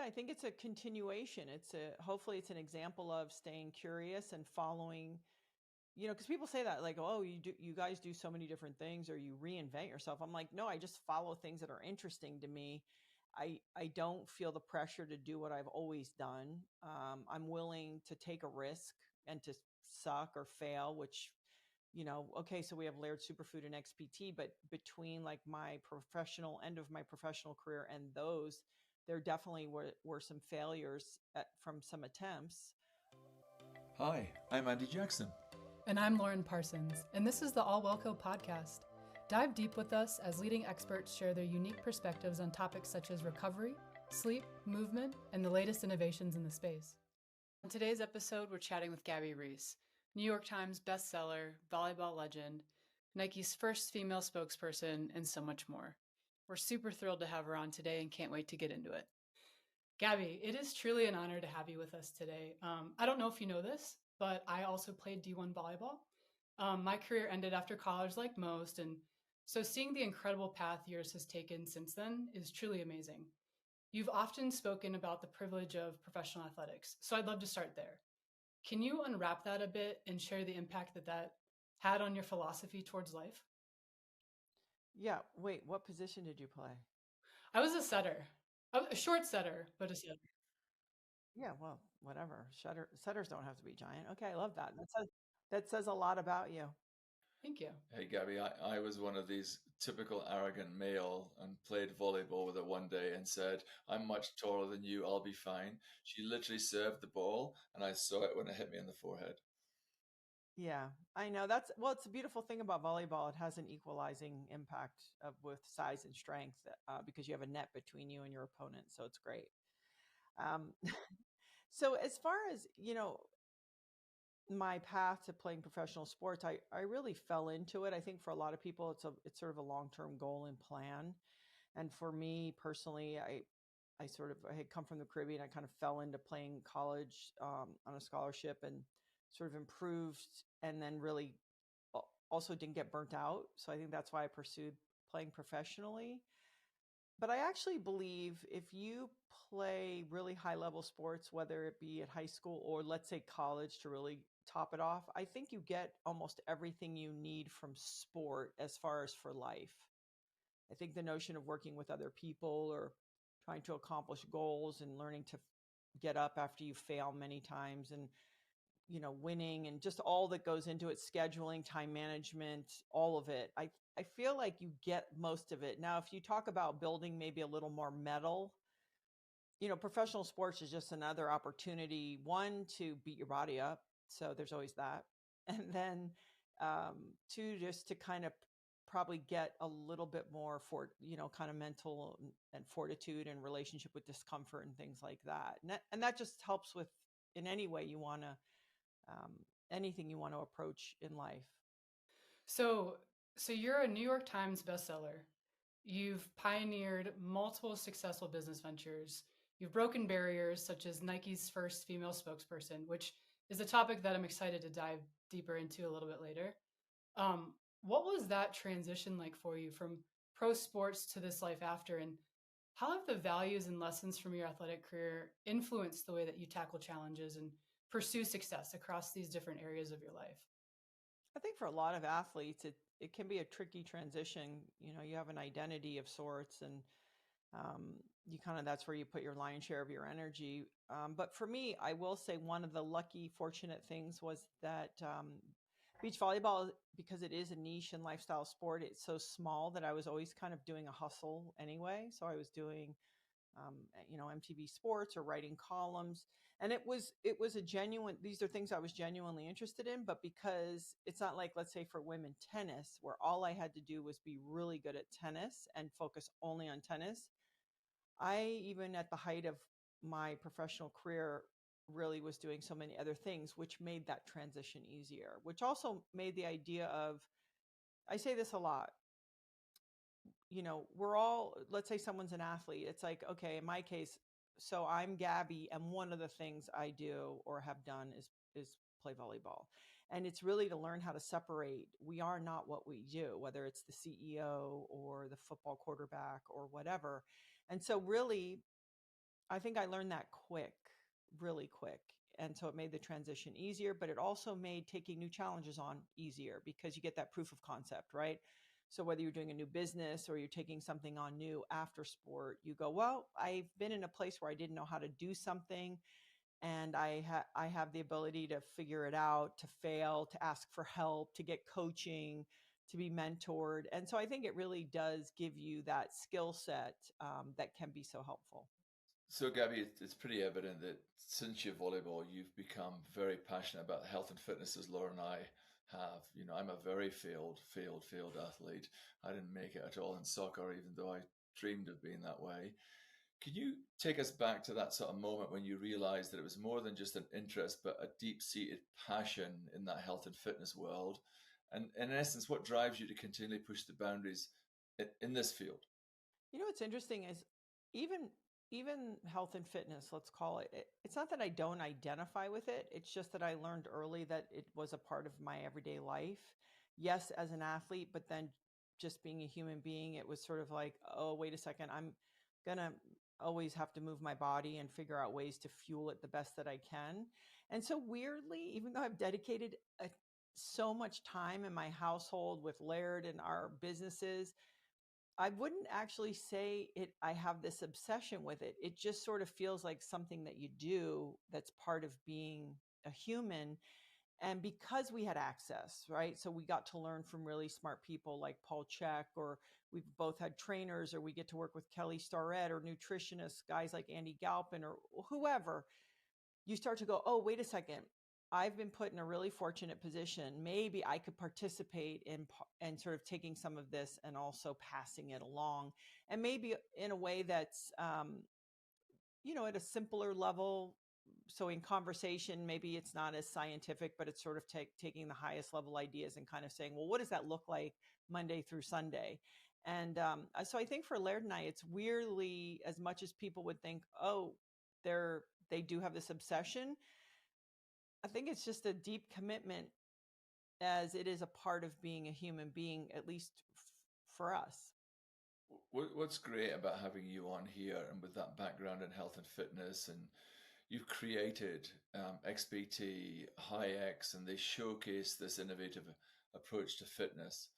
Yeah, I think it's a continuation. Hopefully it's an example of staying curious and following, because people say that like, oh, you guys do so many different things or you reinvent yourself. I'm like, no, I just follow things that are interesting to me. I don't feel the pressure to do what I've always done. I'm willing to take a risk and to suck or fail, which, okay, so we have Laird Superfood and XPT, but between like my professional end of my professional career and those, there definitely were some failures from some attempts. Hi, I'm Andy Jackson. And I'm Lauren Parsons, and this is the All Wellco podcast. Dive deep with us as leading experts share their unique perspectives on topics such as recovery, sleep, movement, and the latest innovations in the space. On today's episode, we're chatting with Gabby Reece, New York Times bestseller, volleyball legend, Nike's first female spokesperson, and so much more. We're super thrilled to have her on today and can't wait to get into it. Gabby, it is truly an honor to have you with us today. I don't know if you know this, but I also played D1 volleyball. My career ended after college like most, and so seeing the incredible path yours has taken since then is truly amazing. You've often spoken about the privilege of professional athletics, so I'd love to start there. Can you unwrap that a bit and share the impact that had on your philosophy towards life? Yeah. Wait, what position did you play? I was a setter, a short setter, but a setter. Yeah, well, whatever. Setters don't have to be giant. Okay, I love that. That says a lot about you. Thank you. Hey, Gabby, I was one of these typical arrogant male and played volleyball with her one day and said, I'm much taller than you, I'll be fine. She literally served the ball, and I saw it when it hit me in the forehead. Yeah, I know. It's a beautiful thing about volleyball. It has an equalizing impact with size and strength because you have a net between you and your opponent. So it's great. Um, so as far as, my path to playing professional sports, I really fell into it. I think for a lot of people, it's sort of a long-term goal and plan. And for me personally, I had come from the Caribbean. I kind of fell into playing college on a scholarship and sort of improved, and then really also didn't get burnt out. So I think that's why I pursued playing professionally. But I actually believe if you play really high level sports, whether it be at high school or let's say college to really top it off, I think you get almost everything you need from sport as far as for life. I think the notion of working with other people or trying to accomplish goals and learning to get up after you fail many times and winning and just all that goes into it, scheduling, time management, all of it. I feel like you get most of it. Now, if you talk about building maybe a little more metal, professional sports is just another opportunity, one, to beat your body up. So there's always that. And then two, just to kind of probably get a little bit more kind of mental and fortitude and relationship with discomfort and things like that. And that just helps with in any way you want to, um, anything you want to approach in life. So, so you're a New York Times bestseller. You've pioneered multiple successful business ventures. You've broken barriers such as Nike's first female spokesperson, which is a topic that I'm excited to dive deeper into a little bit later. What was that transition like for you from pro sports to this life after? And how have the values and lessons from your athletic career influenced the way that you tackle challenges and pursue success across these different areas of your life? I think for a lot of athletes, it can be a tricky transition. You have an identity of sorts, and you kind of that's where you put your lion's share of your energy. But for me, I will say one of the lucky, fortunate things was that beach volleyball, because it is a niche and lifestyle sport, it's so small that I was always kind of doing a hustle anyway. So I was doing MTV Sports or writing columns. And it was a genuine, these are things I was genuinely interested in, but because it's not like, let's say for women tennis, where all I had to do was be really good at tennis and focus only on tennis. I, even at the height of my professional career, really was doing so many other things, which made that transition easier, which also made the idea of, I say this a lot, we're all, let's say someone's an athlete. It's like, okay, in my case, so I'm Gabby, and one of the things I do or have done is play volleyball. And it's really to learn how to separate. We are not what we do, whether it's the CEO or the football quarterback or whatever. And so really, I think I learned that really quick. And so it made the transition easier, but it also made taking new challenges on easier because you get that proof of concept, right? So whether you're doing a new business or you're taking something on new after sport, you go, well, I've been in a place where I didn't know how to do something, and I have the ability to figure it out, to fail, to ask for help, to get coaching, to be mentored. And so I think it really does give you that skill set that can be so helpful. So, Gabby, it's pretty evident that since your volleyball, you've become very passionate about health and fitness, as Laura and I have. You know, I'm a very failed athlete. I didn't make it at all in soccer, even though I dreamed of being that way. Could you take us back to that sort of moment when you realized that it was more than just an interest, but a deep-seated passion in that health and fitness world? And in essence, what drives you to continually push the boundaries in this field? You know what's interesting is even even health and fitness, let's call it, it's not that I don't identify with it. It's just that I learned early that it was a part of my everyday life. Yes, as an athlete, but then just being a human being, it was sort of like, oh, wait a second, I'm gonna always have to move my body and figure out ways to fuel it the best that I can. And so weirdly, even though I've dedicated so much time in my household with Laird and our businesses, I wouldn't actually say it. I have this obsession with it. It just sort of feels like something that you do that's part of being a human. And because we had access, right? So we got to learn from really smart people like Paul Check, or we've both had trainers, or we get to work with Kelly Starrett, or nutritionists, guys like Andy Galpin, or whoever. You start to go, oh, wait a second. I've been put in a really fortunate position. Maybe I could participate in and sort of taking some of this and also passing it along, and maybe in a way that's, at a simpler level. So in conversation, maybe it's not as scientific, but it's sort of taking the highest level ideas and kind of saying, well, what does that look like Monday through Sunday? And so I think for Laird and I, it's weirdly, as much as people would think, oh, they do have this obsession, I think it's just a deep commitment, as it is a part of being a human being, at least for us. What's great about having you on here and with that background in health and fitness, and you've created XPT, HIGHX, and they showcase this innovative approach to fitness.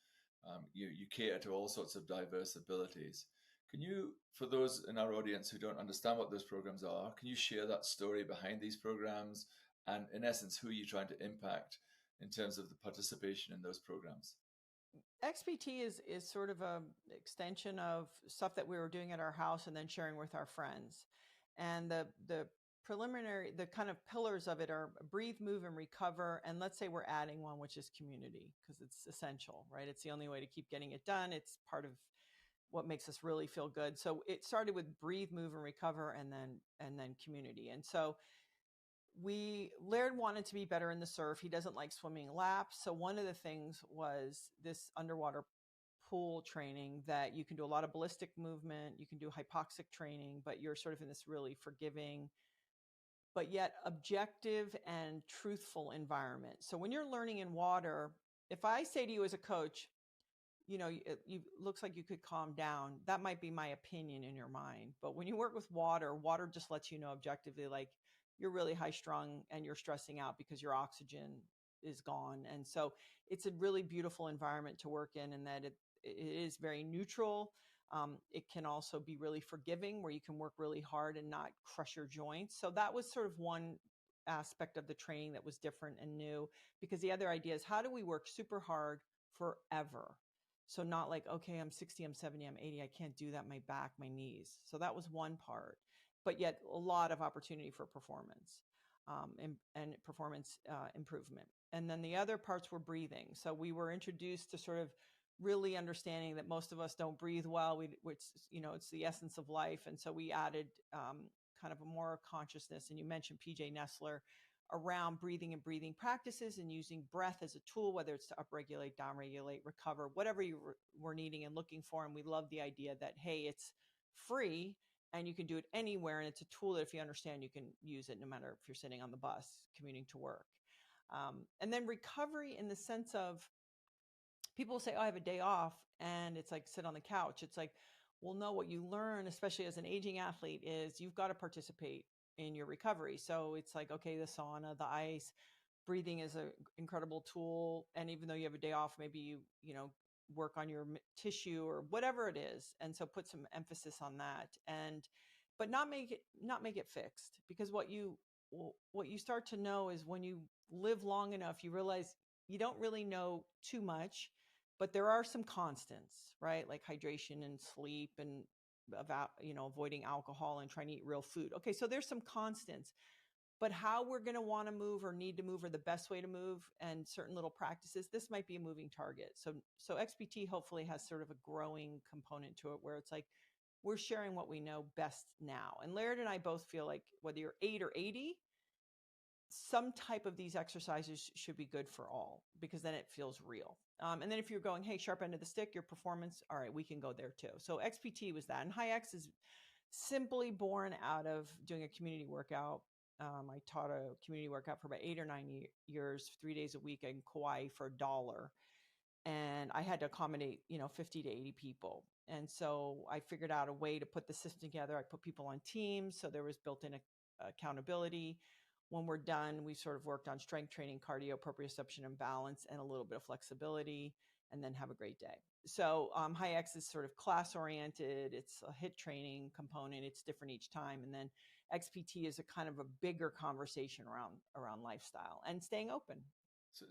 You cater to all sorts of diverse abilities. Can you, for those in our audience who don't understand what those programs are, can you share that story behind these programs and, in essence, who you're trying to impact in terms of the participation in those programs? XPT is sort of a extension of stuff that we were doing at our house and then sharing with our friends. And the kind of pillars of it are breathe, move, and recover. And let's say we're adding one, which is community, because it's essential, right? It's the only way to keep getting it done. It's part of what makes us really feel good. So it started with breathe, move, and recover, and then community. And so Laird wanted to be better in the surf. He doesn't like swimming laps. So one of the things was this underwater pool training, that you can do a lot of ballistic movement, you can do hypoxic training, but you're sort of in this really forgiving, but yet objective and truthful environment. So when you're learning in water, if I say to you as a coach, it looks like you could calm down, that might be my opinion in your mind. But when you work with water just lets you know objectively, like, you're really high strung and you're stressing out because your oxygen is gone. And so it's a really beautiful environment to work in, and that it is very neutral. It can also be really forgiving, where you can work really hard and not crush your joints. So that was sort of one aspect of the training that was different and new, because the other idea is, how do we work super hard forever? So not like, okay, I'm 60, I'm 70, I'm 80, I can't do that, my back, my knees. So that was one part, but yet a lot of opportunity for performance, and performance improvement. And then the other parts were breathing. So we were introduced to sort of really understanding that most of us don't breathe well, which, it's the essence of life. And so we added kind of a more consciousness. And you mentioned PJ Nestler, around breathing and breathing practices, and using breath as a tool, whether it's to upregulate, downregulate, recover, whatever you were needing and looking for. And we love the idea that, hey, it's free and you can do it anywhere. And it's a tool that, if you understand, you can use it no matter if you're sitting on the bus commuting to work. And then recovery, in the sense of, people say, oh, I have a day off, and it's like, sit on the couch. It's like, Well, no, what you learn, especially as an aging athlete, is you've got to participate in your recovery. So it's like, okay, the sauna, the ice, breathing is an incredible tool. And even though you have a day off, maybe you work on your tissue or whatever it is. And so put some emphasis on that, and, but not make it fixed, because what you start to know is when you live long enough, you realize you don't really know too much, but there are some constants, right? Like hydration and sleep and about, avoiding alcohol and trying to eat real food. Okay. So there's some constants, but how we're going to want to move or need to move, or the best way to move, and certain little practices, this might be a moving target. So XPT hopefully has sort of a growing component to it, where it's like we're sharing what we know best now. And Laird and I both feel like whether you're 8 or 80, some type of these exercises should be good for all, because then it feels real. And then if you're going, hey, sharp end of the stick, your performance, all right, we can go there too. So XPT was that. And HIGHX is simply born out of doing a community workout. I taught a community workout for about 8 or 9 years, 3 days a week in Kauai for $1. And I had to accommodate, 50 to 80 people. And so I figured out a way to put the system together. I put people on teams, so there was built-in accountability. When we're done, we sort of worked on strength training, cardio, proprioception and balance, and a little bit of flexibility, and then have a great day. So HIGHX is sort of class oriented. It's a HIIT training component. It's different each time. And then XPT is a kind of a bigger conversation around lifestyle and staying open.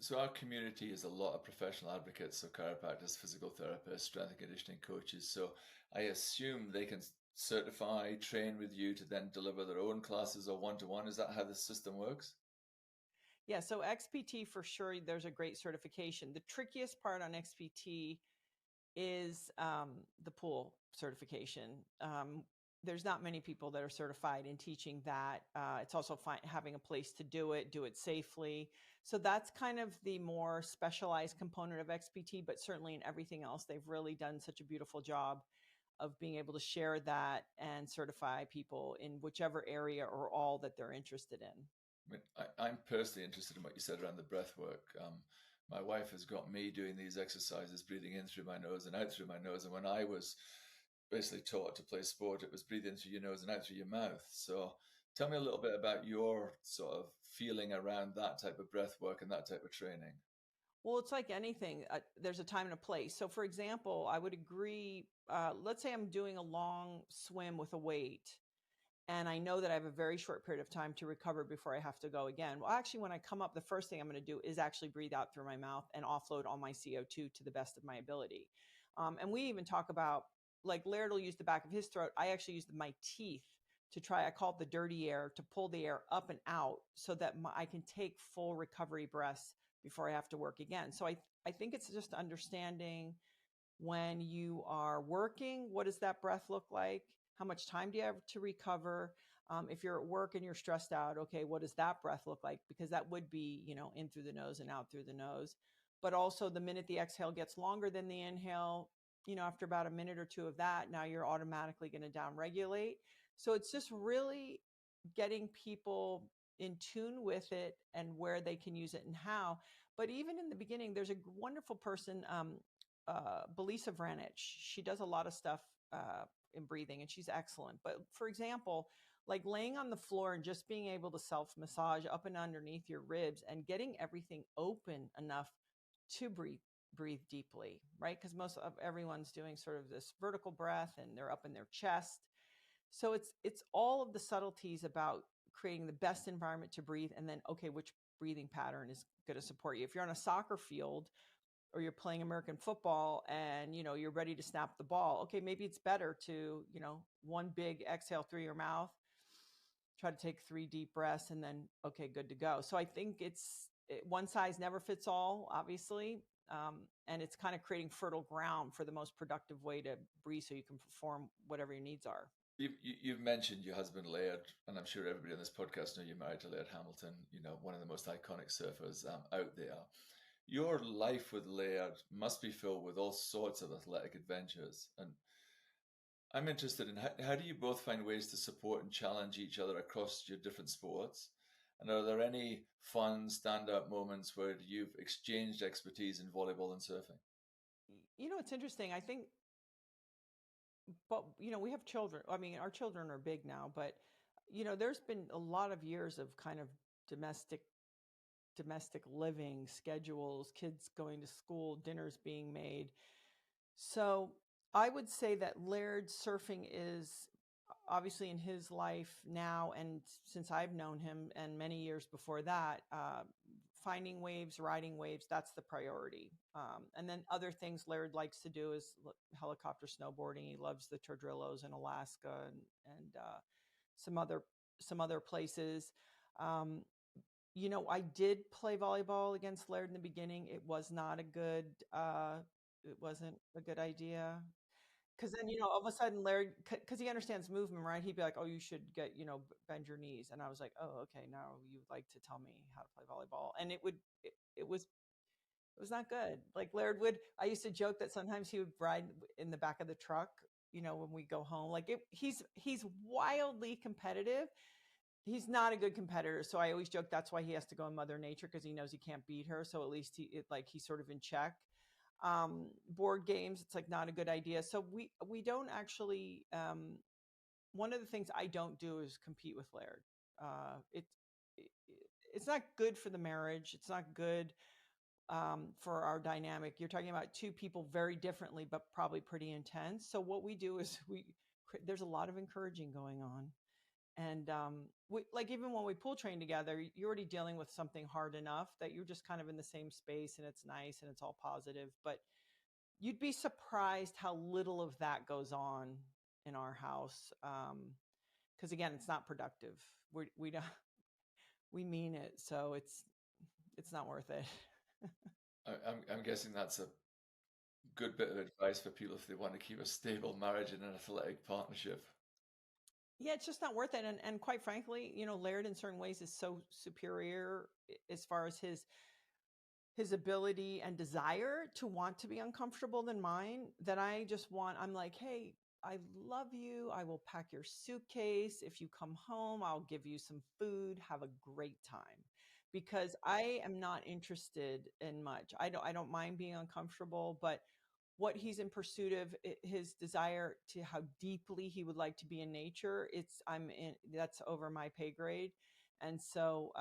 So our community is a lot of professional advocates, so chiropractors, physical therapists, strength and conditioning coaches. So I assume they can certify, train with you to then deliver their own classes or one-to-one. Is that how the system works? Yeah, so XPT for sure, there's a great certification. The trickiest part on XPT is the pool certification. There's not many people that are certified in teaching that. It's also having a place to do it safely. So that's kind of the more specialized component of XPT, but certainly in everything else, they've really done such a beautiful job of being able to share that and certify people in whichever area or all that they're interested in. I mean, I'm personally interested in what you said around the breath work. My wife has got me doing these exercises, breathing in through my nose and out through my nose. And when I was basically taught to play sport, it was breathe in through your nose and out through your mouth. So tell me a little bit about your sort of feeling around that type of breath work and that type of training. Well, it's like anything. There's a time and a place. So, for example, I would agree. Let's say I'm doing a long swim with a weight, and I know that I have a very short period of time to recover before I have to go again. Well, actually, when I come up, the first thing I'm going to do is actually breathe out through my mouth and offload all my CO2 to the best of my ability. And we even talk about, like, Laird will use the back of his throat. I actually use my teeth to try, I call it the dirty air, to pull the air up and out so that I can take full recovery breaths before I have to work again. So I think it's just understanding when you are working, what does that breath look like? How much time do you have to recover? If you're at work and you're stressed out, okay, what does that breath look like? Because that would be, in through the nose and out through the nose. But also the minute the exhale gets longer than the inhale, after about a minute or two of that, now you're automatically going to downregulate. So it's just really getting people in tune with it and where they can use it and how. But even in the beginning, there's a wonderful person, Belisa Vranich. She does a lot of stuff in breathing, and she's excellent. But for example, like laying on the floor and just being able to self-massage up and underneath your ribs and getting everything open enough to breathe deeply, right? Because most of everyone's doing sort of this vertical breath and they're up in their chest. So it's all of the subtleties about creating the best environment to breathe, and then, okay, which breathing pattern is going to support you. If you're on a soccer field or you're playing American football and, you're ready to snap the ball, okay, maybe it's better to, one big exhale through your mouth, try to take 3 deep breaths, and then, okay, good to go. So I think one size never fits all, obviously. And it's kind of creating fertile ground for the most productive way to breathe so you can perform whatever your needs are. You've mentioned your husband Laird, and I'm sure everybody on this podcast know you're married to Laird Hamilton, one of the most iconic surfers out there. Your life with Laird must be filled with all sorts of athletic adventures. And I'm interested in how do you both find ways to support and challenge each other across your different sports? And are there any fun standout moments where you've exchanged expertise in volleyball and surfing? It's interesting. I think but we have children. I mean, our children are big now, but there's been a lot of years of kind of domestic living schedules, kids going to school, dinners being made. So I would say that Laird surfing is obviously in his life now, and since I've known him, and many years before that, finding waves, riding waves, that's the priority. And then other things Laird likes to do is helicopter snowboarding. He loves the Tordrillos in Alaska and some other places. Um, I did play volleyball against Laird in the beginning. It wasn't a good idea. Because then, all of a sudden, Laird, because he understands movement, right? He'd be like, "Oh, you should bend your knees," and I was like, "Oh, okay. Now you'd like to tell me how to play volleyball," and it was not good. Like Laird would, I used to joke that sometimes he would ride in the back of the truck, when we go home. He's wildly competitive. He's not a good competitor, so I always joke that's why he has to go in Mother Nature, because he knows he can't beat her. So at least he's sort of in check. Board games, it's like not a good idea. So we don't actually. One of the things I don't do is compete with Laird. It it's not good for the marriage. It's not good for our dynamic. You're talking about two people very differently, but probably pretty intense. So what we do is there's a lot of encouraging going on. And like even when we pool train together, you're already dealing with something hard enough that you're just kind of in the same space and it's nice and it's all positive. But you'd be surprised how little of that goes on in our house. Because again, it's not productive. We don't we mean it, so it's not worth it. I'm guessing that's a good bit of advice for people if they want to keep a stable marriage in an athletic partnership. Yeah, it's just not worth it. And quite frankly, Laird in certain ways is so superior as far as his ability and desire to want to be uncomfortable than mine, that I'm like, hey, I love you. I will pack your suitcase. If you come home, I'll give you some food. Have a great time. Because I am not interested in much. I don't mind being uncomfortable, but what he's in pursuit of, his desire to how deeply he would like to be in nature, that's over my pay grade. And so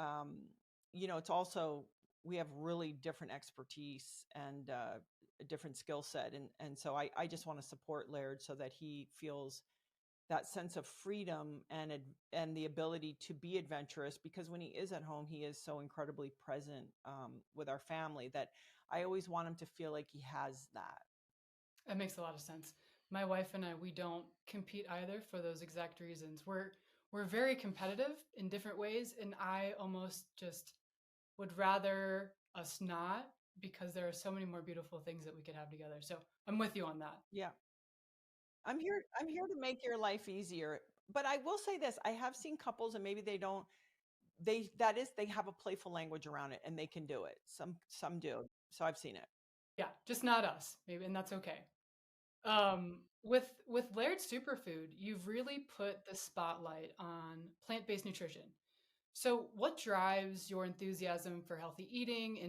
it's also, we have really different expertise and a different skill set, and so I just want to support Laird so that he feels that sense of freedom and the ability to be adventurous, because when he is at home, he is so incredibly present with our family, that I always want him to feel like he has that. That makes a lot of sense. My wife and I, we don't compete either for those exact reasons. We're very competitive in different ways, and I almost just would rather us not, because there are so many more beautiful things that we could have together. So I'm with you on that. Yeah. I'm here to make your life easier. But I will say this, I have seen couples, and maybe they don't, they have a playful language around it and they can do it. Some do. So I've seen it. Yeah, just not us, maybe, and that's okay. With Laird Superfood, you've really put the spotlight on plant-based nutrition. So what drives your enthusiasm for healthy eating,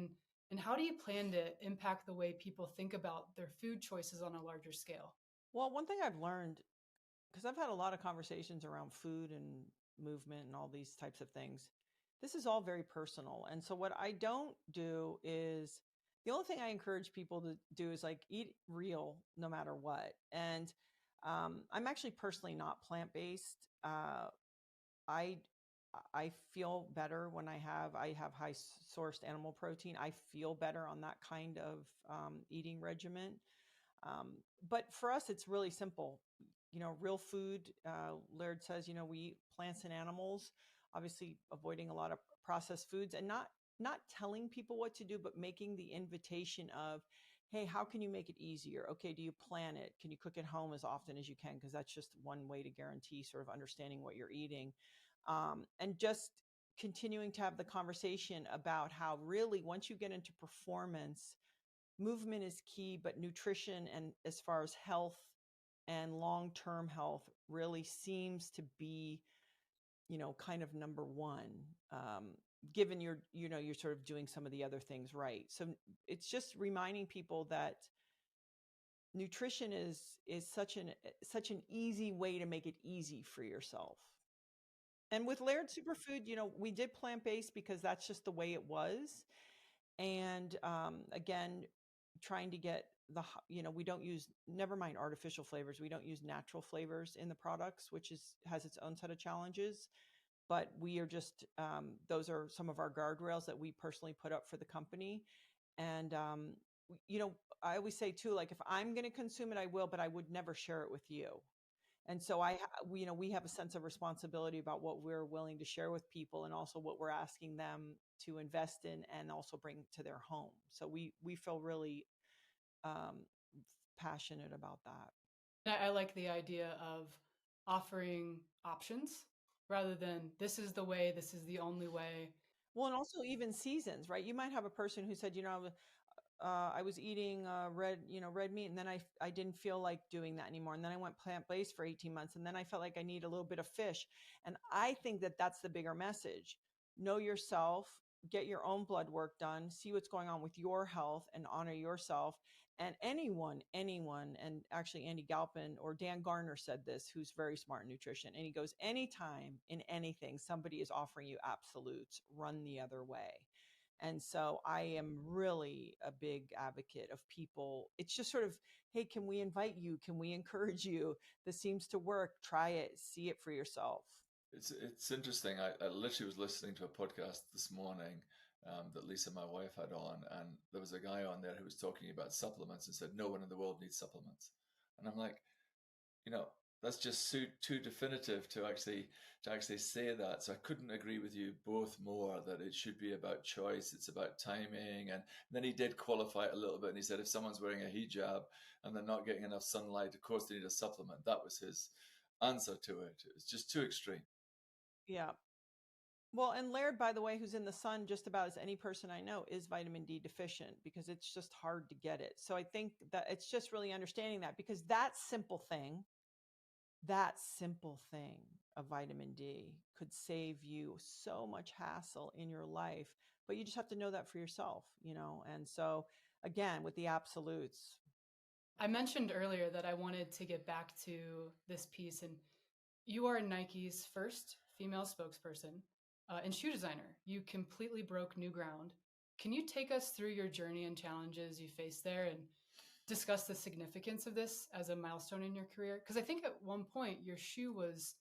and how do you plan to impact the way people think about their food choices on a larger scale? Well, one thing I've learned, because I've had a lot of conversations around food and movement and all these types of things, this is all very personal. And so what I don't do is, the only thing I encourage people to do is like eat real no matter what. And I'm actually personally not plant-based. I I feel better when I have high sourced animal protein. I feel better on that kind of eating regimen. Um, but for us, it's really simple. Real food. Laird says, we eat plants and animals. Obviously, avoiding a lot of processed foods, and not telling people what to do, but making the invitation of, hey, how can you make it easier? Okay, do you plan it? Can you cook at home as often as you can? Because that's just one way to guarantee sort of understanding what you're eating, and just continuing to have the conversation about how really once you get into performance, movement is key, but nutrition, and as far as health and long-term health, really seems to be, kind of number one, given you're sort of doing some of the other things right. So it's just reminding people that nutrition is such an easy way to make it easy for yourself. And with Laird Superfood, we did plant-based because that's just the way it was. And again, trying to get we don't use, never mind artificial flavors, we don't use natural flavors in the products, which has its own set of challenges. But we are just, those are some of our guardrails that we personally put up for the company. And, I always say too, like, if I'm going to consume it, I will, but I would never share it with you. And so we have a sense of responsibility about what we're willing to share with people, and also what we're asking them to invest in and also bring to their home. So we feel really passionate about that. I like the idea of offering options rather than this is the way, this is the only way. Well, and also even seasons, right? You might have a person who said, I was eating red meat, and then I didn't feel like doing that anymore. And then I went plant-based for 18 months, and then I felt like I need a little bit of fish. And I think that that's the bigger message. Know yourself, get your own blood work done, see what's going on with your health, and honor yourself. And anyone, and actually Andy Galpin or Dan Garner said this, who's very smart in nutrition. And he goes, anytime in anything, somebody is offering you absolutes, run the other way. And so I am really a big advocate of people. It's just sort of, hey, can we invite you? Can we encourage you? This seems to work. Try it. See it for yourself. It's interesting. I literally was listening to a podcast this morning that Lisa, my wife, had on, and there was a guy on there who was talking about supplements and said no one in the world needs supplements. And I'm like, that's just too definitive to actually say that. So I couldn't agree with you both more, that it should be about choice. It's about timing. And then he did qualify it a little bit, and he said if someone's wearing a hijab and they're not getting enough sunlight, of course they need a supplement. That was his answer to it. It's just too extreme. Yeah. Well, and Laird, by the way, who's in the sun just about as any person I know, is vitamin D deficient because it's just hard to get it. So I think that it's just really understanding that, because that simple thing of vitamin D could save you so much hassle in your life, but you just have to know that for yourself, And so again, with the absolutes. I mentioned earlier that I wanted to get back to this piece, and you are Nike's first female spokesperson and shoe designer. You completely broke new ground. Can you take us through your journey and challenges you faced there, and discuss the significance of this as a milestone in your career? Because I think at one point your shoe was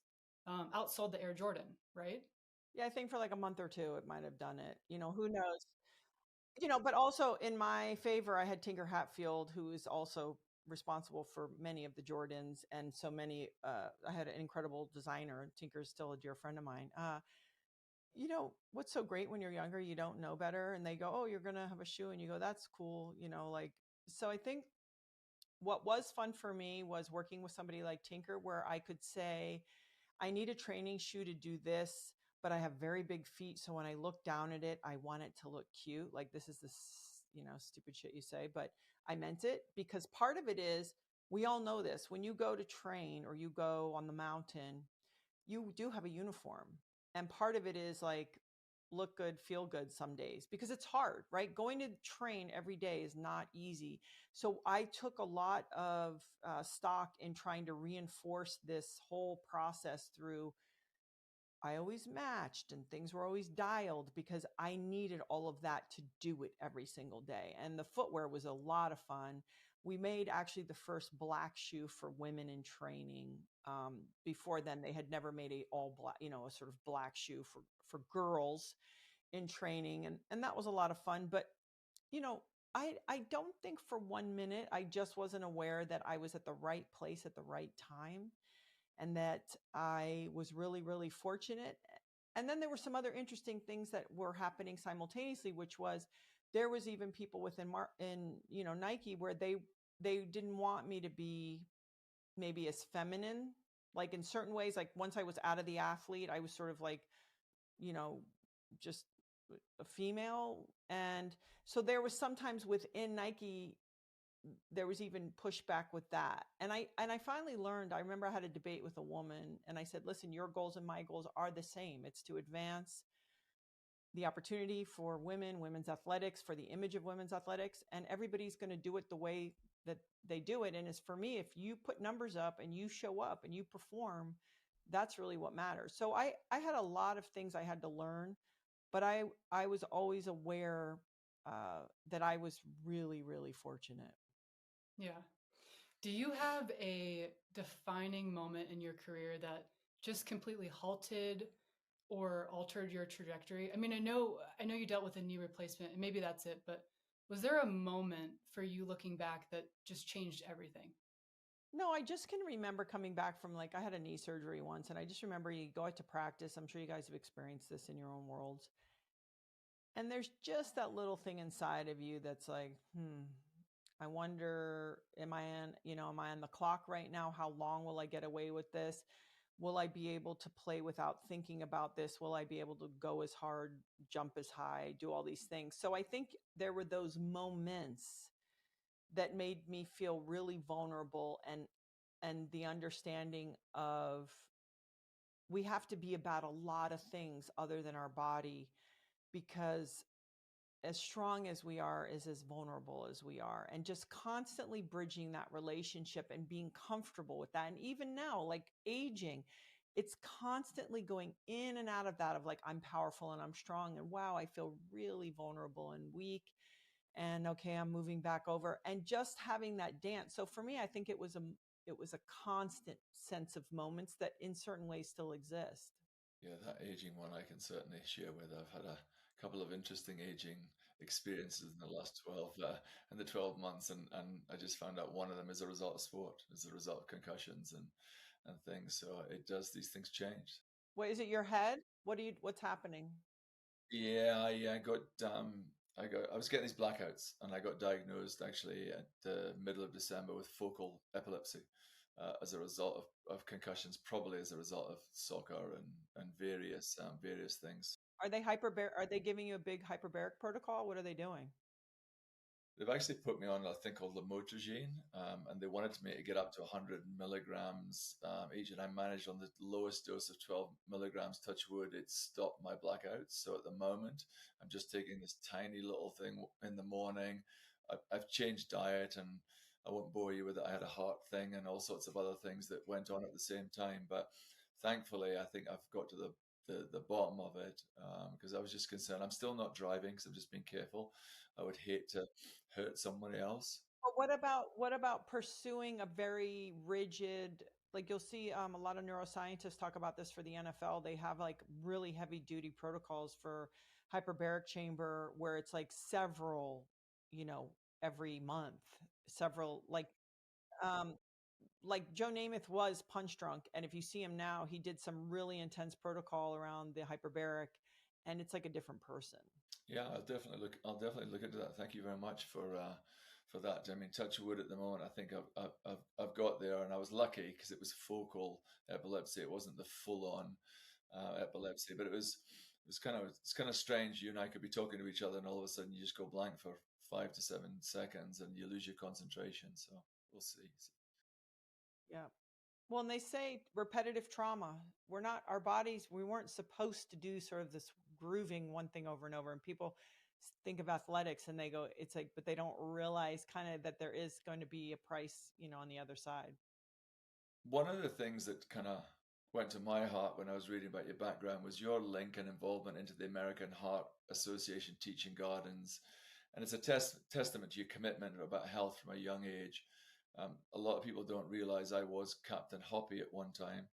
outsold the Air Jordan, right? Yeah, I think for like a month or two, it might have done it. Who knows? But also in my favor, I had Tinker Hatfield, who is also responsible for many of the Jordans, and so many. I had an incredible designer. Tinker's still a dear friend of mine. What's so great when you're younger, you don't know better, and they go, "Oh, you're gonna have a shoe," and you go, "That's cool." So I think what was fun for me was working with somebody like Tinker, where I could say, I need a training shoe to do this, but I have very big feet. So when I look down at it, I want it to look cute. Like, this is stupid shit you say, but I meant it, because part of it is, we all know this. When you go to train or you go on the mountain, you do have a uniform. And part of it is like, look good, feel good some days, because it's hard, right? Going to train every day is not easy. So I took a lot of stock in trying to reinforce this whole process through, I always matched and things were always dialed, because I needed all of that to do it every single day. And the footwear was a lot of fun. We made actually the first black shoe for women in training. Before then, they had never made a all black, a sort of black shoe for girls in training. And that was a lot of fun. But, I don't think for 1 minute, I just wasn't aware that I was at the right place at the right time, and that I was really, really fortunate. And then there were some other interesting things that were happening simultaneously, which was, there was even people within Nike, where they didn't want me to be maybe as feminine, like in certain ways. Like, once I was out of the athlete, I was sort of like, just a female. And so there was sometimes within Nike, there was even pushback with that. And I finally learned, I remember I had a debate with a woman, and I said, listen, your goals and my goals are the same. It's to advance the opportunity for women's athletics, for the image of women's athletics. And everybody's going to do it the way that they do it. And as for me, if you put numbers up and you show up and you perform, that's really what matters. So I had a lot of things I had to learn, but I was always aware that I was really, really fortunate. Yeah. Do you have a defining moment in your career that just completely halted or altered your trajectory? I mean, I know you dealt with a knee replacement and maybe that's it, but was there a moment for you looking back that just changed everything? No, I just can remember coming back from, like, I had a knee surgery once, and I just remember you go out to practice. I'm sure you guys have experienced this in your own worlds. And there's just that little thing inside of you that's like, I wonder, am I on the clock right now? How long will I get away with this? Will I be able to play without thinking about this? Will I be able to go as hard, jump as high, do all these things? So I think there were those moments that made me feel really vulnerable, and the understanding of we have to be about a lot of things other than our body, because as strong as we are is as vulnerable as we are, and just constantly bridging that relationship and being comfortable with that. And even now, like aging, it's constantly going in and out of that, of like, I'm powerful and I'm strong, and wow, I feel really vulnerable and weak, and okay, I'm moving back over, and just having that dance. So for me, I think it was a constant sense of moments that in certain ways still exist. Yeah, that aging one I can certainly share with. I've had a couple of interesting aging experiences in the last 12 months, and I just found out one of them is a result of sport, as a result of concussions and things. So it does, these things change. What is it, your head? What's happening? Yeah, I got I was getting these blackouts, and I got diagnosed actually at the middle of December with focal epilepsy as a result of concussions, probably as a result of soccer and various things. Are they giving you a big hyperbaric protocol? What are they doing? They've actually put me on a thing called lamotrigine, and they wanted me to get up to 100 milligrams each, and I managed on the lowest dose of 12 milligrams. Touch wood, it stopped my blackouts. So at the moment, I'm just taking this tiny little thing in the morning. I've changed diet, and I won't bore you with it. I had a heart thing and all sorts of other things that went on at the same time. But thankfully, I think I've got to the bottom of it, because I was just concerned. I'm still not driving because I've just been careful. I would hate to hurt somebody else. But what about pursuing a very rigid, like you'll see a lot of neuroscientists talk about this for the NFL. They have like really heavy duty protocols for hyperbaric chamber where it's like several, you know, every month, several um like Joe Namath was punch drunk, and if you see him now, he did some really intense protocol around the hyperbaric, and it's like a different person. Yeah, I'll definitely look into that. Thank you very much for that. I mean, touch wood at the moment. I think I've got there, and I was lucky because it was focal epilepsy. It wasn't the full on epilepsy, but it's kind of strange. You and I could be talking to each other, and all of a sudden you just go blank for 5 to 7 seconds, and you lose your concentration. So we'll see. Yeah. Well, and they say repetitive trauma. Our bodies, we weren't supposed to do sort of this grooving one thing over and over. And people think of athletics and they go, it's like, but they don't realize kind of that there is going to be a price, on the other side. One of the things that kind of went to my heart when I was reading about your background was your link and involvement into the American Heart Association teaching gardens. And it's a testament to your commitment about health from a young age. A lot of people don't realize I was Captain Hoppy at one time.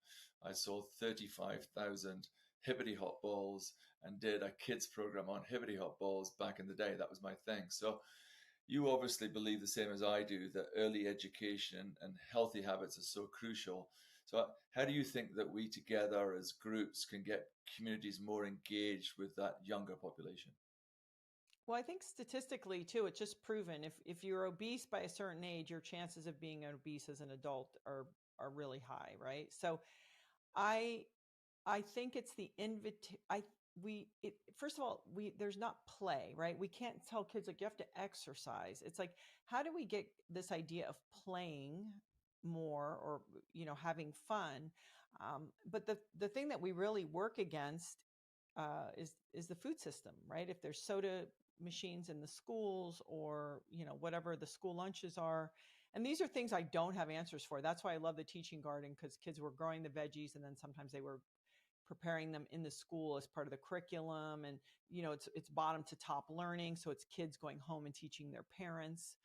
I sold 35,000 hippity hop balls and did a kids program on hippity hop balls back in the day. That was my thing. So you obviously believe the same as I do, that early education and healthy habits are so crucial. So how do you think that we together as groups can get communities more engaged with that younger population? Well, I think statistically too, it's just proven if you're obese by a certain age, your chances of being obese as an adult are really high, right? So I I think it's the I we it, first of all, we there's not play, right? We can't tell kids like you have to exercise. It's like, how do we get this idea of playing more, or having fun? But the thing that we really work against is the food system, right? If there's soda machines in the schools, or whatever the school lunches are, And these are things I don't have answers for. That's why I love the teaching garden, because kids were growing the veggies and then sometimes they were preparing them in the school as part of the curriculum. And, it's bottom to top learning. So it's kids going home and teaching their parents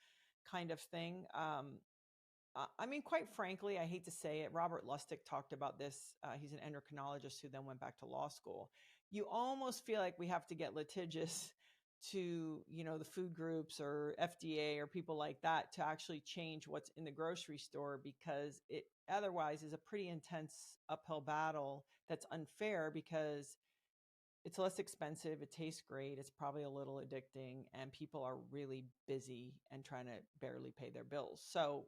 kind of thing. I mean, quite frankly, I hate to say it, Robert Lustig talked about this. He's an endocrinologist who then went back to law school. You almost feel like we have to get litigious to, the food groups or FDA or people like that to actually change what's in the grocery store, because it otherwise is a pretty intense uphill battle that's unfair, because it's less expensive, it tastes great, it's probably a little addicting, and people are really busy and trying to barely pay their bills. So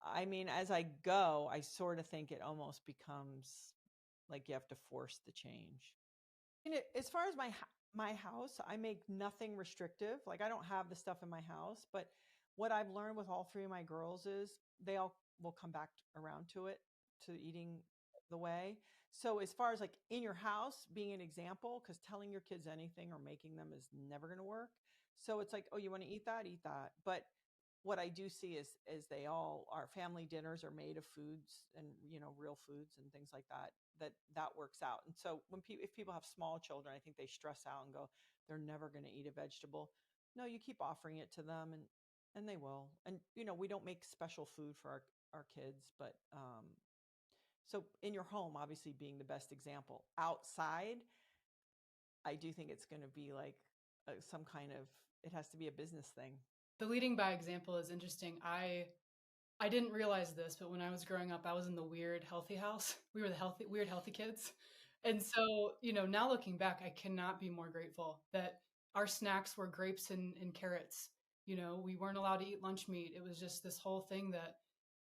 I mean, as I go, I sort of think it almost becomes like you have to force the change. As far as my house, I make nothing restrictive. Like, I don't have the stuff in my house, but what I've learned with all three of my girls is they all will come back around to it, to eating the way. So as far as like in your house being an example, because telling your kids anything or making them is never going to work. So it's like, oh, you want to eat that, eat that. But what I do see is they all, our family dinners are made of foods and, real foods and things like that, that works out. And so if people have small children, I think they stress out and go, they're never going to eat a vegetable. No, you keep offering it to them, and they will. And, we don't make special food for our kids, but, so in your home, obviously being the best example. Outside, I do think it's going to be like some kind of, it has to be a business thing. The leading by example is interesting. I didn't realize this, but when I was growing up, I was in the weird healthy house. We were the weird healthy kids. And so, now looking back, I cannot be more grateful that our snacks were grapes and carrots. We weren't allowed to eat lunch meat. It was just this whole thing that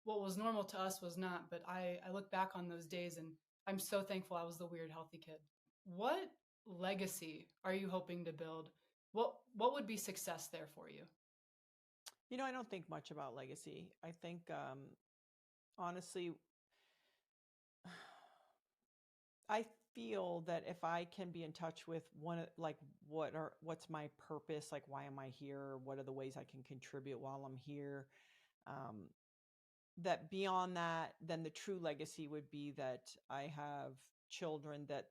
what was normal to us was not. But I look back on those days and I'm so thankful I was the weird healthy kid. What legacy are you hoping to build? What would be success there for you? I don't think much about legacy. I think, honestly, I feel that if I can be in touch with like what's my purpose, like why am I here, what are the ways I can contribute while I'm here, um, that beyond that, then the true legacy would be that I have children that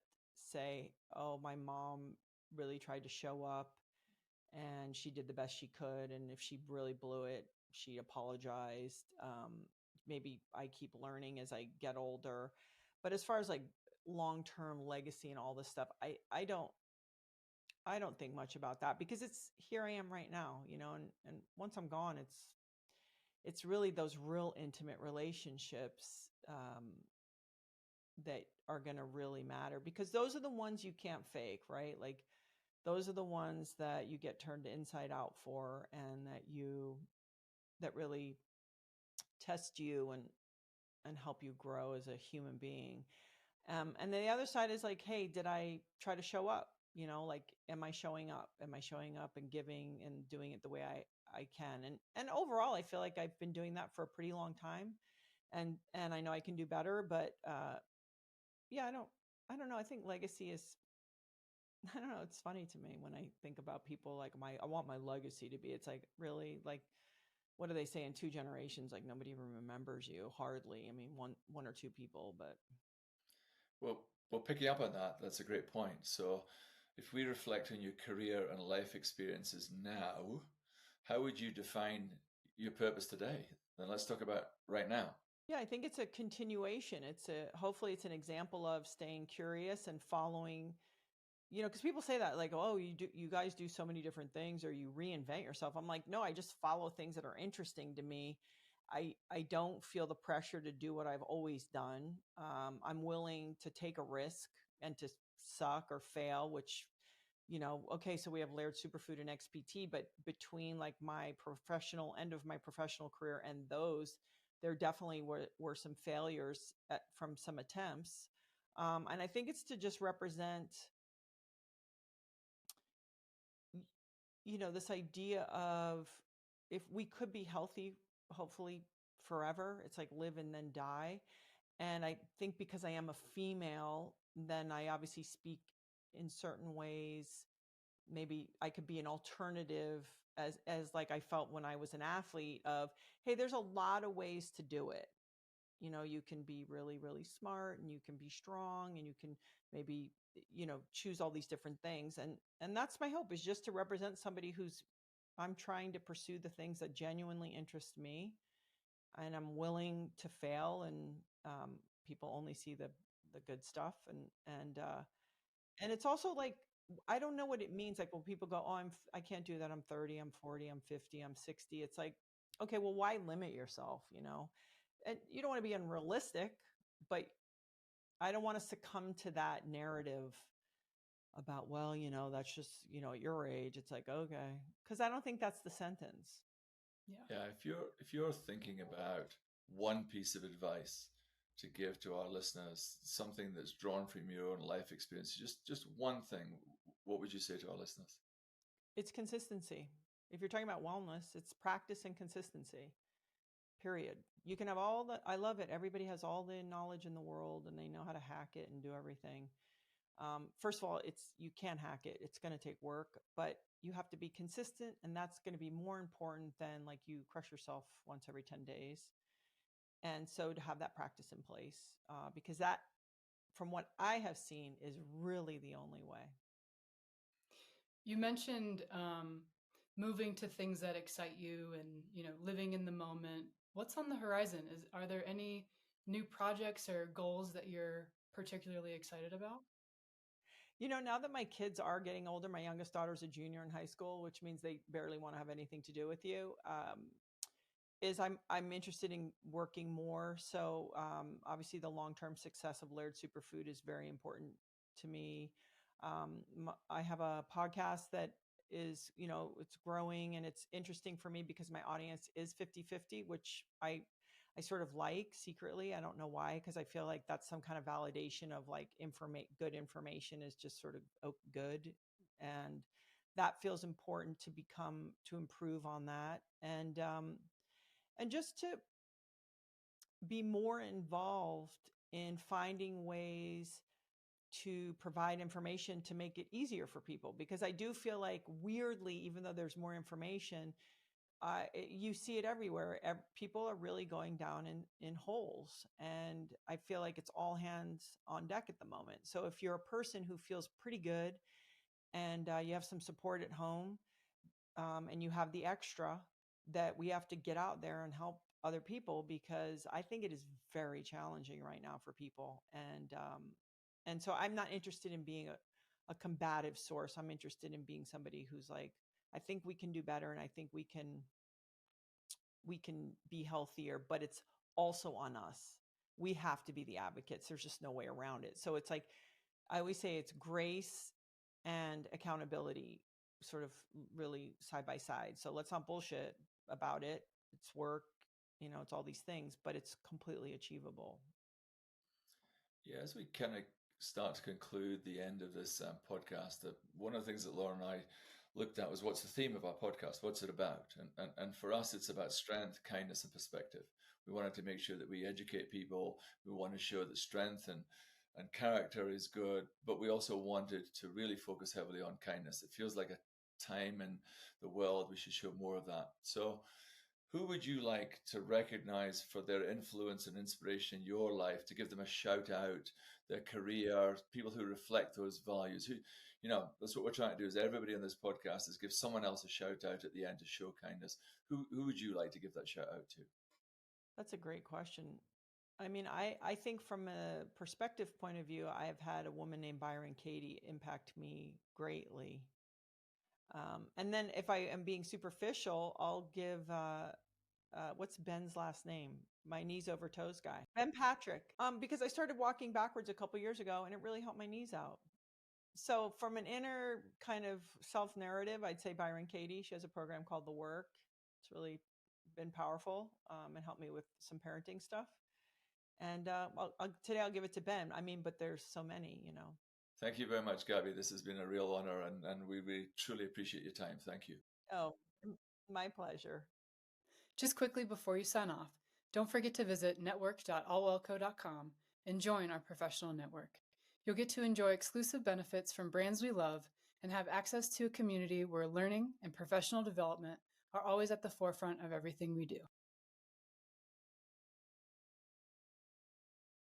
say, oh, my mom really tried to show up and she did the best she could. And if she really blew it, she apologized. Maybe I keep learning as I get older. But as far as like long-term legacy and all this stuff, I don't think much about that, because it's here I am right now, and once I'm gone, it's really those real intimate relationships, that are going to really matter, because those are the ones you can't fake, right? Like, those are the ones that you get turned inside out for, and that really test you and help you grow as a human being. And then the other side is like, hey, did I try to show up? Like, am I showing up? Am I showing up and giving and doing it the way I can? And overall, I feel like I've been doing that for a pretty long time, and I know I can do better, but yeah, I don't know. I think legacy is, I don't know. It's funny to me when I think about people like I want my legacy to be. It's like, really, like, what do they say in 2 generations? Like, nobody even remembers you, hardly. I mean, one or two people, but Well, picking up on that, that's a great point. So, if we reflect on your career and life experiences now, how would you define your purpose today? Then let's talk about right now. yeah, I think it's a continuation. Hopefully it's an example of staying curious and following, because people say that, like, oh, you guys do so many different things, or you reinvent yourself. I'm like, no, I just follow things that are interesting to me. I don't feel the pressure to do what I've always done. I'm willing to take a risk and to suck or fail, which, okay, so we have Laird Superfood and XPT, but between like my professional end of my professional career and those, there definitely were some failures from some attempts. And I think it's to just represent, this idea of, if we could be healthy, hopefully forever, it's like live and then die. And I think because I am a female, then I obviously speak in certain ways maybe I could be an alternative as like I felt when I was an athlete of, hey, there's a lot of ways to do it. You can be really, really smart, and you can be strong, and you can maybe, choose all these different things. And that's my hope, is just to represent somebody who's, I'm trying to pursue the things that genuinely interest me, and I'm willing to fail. And people only see the good stuff. And it's also like, I don't know what it means. Like when people go, oh, I can't do that. I'm 30, I'm 40, I'm 50, I'm 60. It's like, okay, well, why limit yourself, And you don't want to be unrealistic, but I don't want to succumb to that narrative about, well, that's just, at your age. It's like, okay, because I don't think that's the sentence. Yeah, if you're thinking about one piece of advice to give to our listeners, something that's drawn from your own life experience, just one thing, what would you say to our listeners? It's consistency. If you're talking about wellness, it's practice and consistency. Period. You can have I love it. Everybody has all the knowledge in the world, and they know how to hack it and do everything. First of all, you can't hack it. It's going to take work, but you have to be consistent, and that's going to be more important than like you crush yourself once every 10 days. And so to have that practice in place, because that, from what I have seen, is really the only way. You mentioned moving to things that excite you and, living in the moment. What's on the horizon? Are there any new projects or goals that you're particularly excited about? Now that my kids are getting older, my youngest daughter's a junior in high school, which means they barely want to have anything to do with you. Is I'm interested in working more. So obviously, the long-term success of Laird Superfood is very important to me. I have a podcast that is, it's growing, and it's interesting for me because my audience is 50-50, which I sort of like secretly. I don't know why, because I feel like that's some kind of validation of like good information is just sort of good. And that feels important to improve on that. And just to be more involved in finding ways to provide information to make it easier for people, because I do feel like, weirdly, even though there's more information, you see it everywhere. People are really going down in holes, and I feel like it's all hands on deck at the moment. So if you're a person who feels pretty good, and you have some support at home, and you have the extra, that we have to get out there and help other people, because I think it is very challenging right now for people. And so I'm not interested in being a combative source. I'm interested in being somebody who's like, I think we can do better, and I think we can be healthier, but it's also on us. We have to be the advocates. There's just no way around it. So it's like, I always say, it's grace and accountability sort of really side by side. So let's not bullshit about it. It's work, it's all these things, but it's completely achievable. Yeah, as we kind of start to conclude the end of this podcast, that one of the things that Laura and I looked at was, what's the theme of our podcast? What's it about? And for us, it's about strength, kindness, and perspective. We wanted to make sure that we educate people. We want to show that strength and character is good, but we also wanted to really focus heavily on kindness. It feels like a time in the world we should show more of that. So who would you like to recognize for their influence and inspiration in your life, to give them a shout out, their career, people who reflect those values? Who, that's what we're trying to do, is everybody on this podcast is give someone else a shout out at the end to show kindness. Who would you like to give that shout out to? That's a great question. I mean, I think from a perspective point of view, I have had a woman named Byron Katie impact me greatly. And then if I am being superficial, I'll give, what's Ben's last name? My knees over toes guy, Ben Patrick. Because I started walking backwards a couple years ago, and it really helped my knees out. So from an inner kind of self narrative, I'd say Byron Katie. She has a program called The Work. It's really been powerful, and helped me with some parenting stuff. And today I'll give it to Ben. I mean, but there's so many. Thank you very much, Gabby. This has been a real honor, and we truly appreciate your time. Thank you. Oh, my pleasure. Just quickly before you sign off, don't forget to visit network.allwellco.com and join our professional network. You'll get to enjoy exclusive benefits from brands we love and have access to a community where learning and professional development are always at the forefront of everything we do.